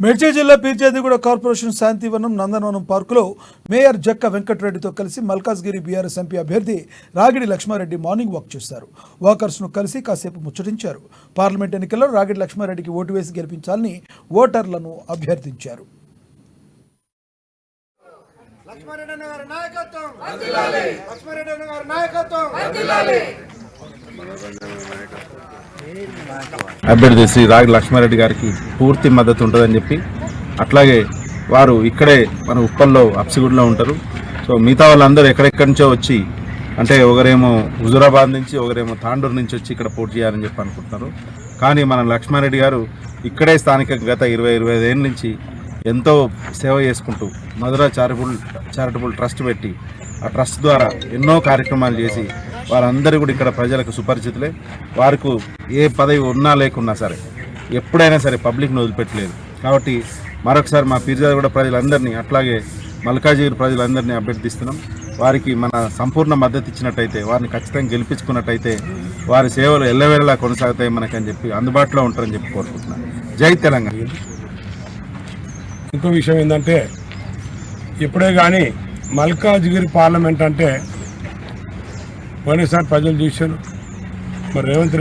మేడ్చల్ జిల్లా పీర్జాదిగూడ కార్పొరేషన్ శాంతివనం నందనవనం పార్కులో మేయర్ జక్క వెంకటరెడ్డితో కలిసి మల్కాజ్గిరి బీఆర్ఎస్ ఎంపీ అభ్యర్థి రాగిడి లక్ష్మారెడ్డి మార్నింగ్ వాక్ చేశారు. వాకర్స్ను కలిసి కాసేపు ముచ్చటించారు. పార్లమెంట్ ఎన్నికల్లో రాగిడి లక్ష్మారెడ్డికి ఓటు వేసి గెలిపించాలని ఓటర్లను అభ్యర్థించారు. అభ్యర్థి శ్రీ రాగిడి లక్ష్మారెడ్డి గారికి పూర్తి మద్దతు ఉంటుందని చెప్పి, అట్లాగే వారు ఇక్కడే మన ఉప్పల్లో అప్సిగూడలో ఉంటారు. సో మిగతా వాళ్ళందరూ ఎక్కడెక్కడి నుంచో వచ్చి, అంటే ఒకరేమో హుజురాబాద్ నుంచి, ఒకరేమో తాండూరు నుంచి వచ్చి ఇక్కడ పోటీ చేయాలని చెప్పి అనుకుంటున్నారు. కానీ మన లక్ష్మారెడ్డి గారు ఇక్కడే స్థానిక గత 20-25 ఏళ్ళ నుంచి ఎంతో సేవ చేసుకుంటూ మధుర చారిటబుల్ ట్రస్ట్ పెట్టి, ఆ ట్రస్ట్ ద్వారా ఎన్నో కార్యక్రమాలు చేసి వారందరూ కూడా ఇక్కడ ప్రజలకు సుపరిచితులే. వారికి ఏ పదవి ఉన్నా లేకున్నా సరే ఎప్పుడైనా సరే పబ్లిక్ను వదిలిపెట్టలేదు. కాబట్టి మరొకసారి మా పీర్జాదిగూడ ప్రజలందరినీ, అట్లాగే మల్కాజ్గిరి ప్రజలందరినీ అభ్యర్థిస్తున్నాం. వారికి మన సంపూర్ణ మద్దతు ఇచ్చినట్టయితే, వారిని ఖచ్చితంగా గెలిపించుకున్నట్టయితే వారి సేవలు ఎల్లవేళలా కొనసాగుతాయి మనకని చెప్పి, అందుబాటులో ఉంటారని చెప్పి కోరుకుంటున్నాను. జై తెలంగాణ. ఇంకో విషయం ఏంటంటే, ఇప్పుడే కానీ మల్కాజ్గిరి పార్లమెంట్ అంటే పోయినసారి ప్రజలు చూశారు. మరి రేవంత్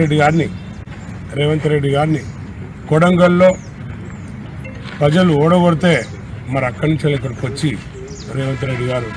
రెడ్డి గారిని కొడంగల్లో ప్రజలు ఓడగొడితే మరి అక్కడి నుంచి ఇక్కడికి వచ్చి రేవంత్ రెడ్డి గారు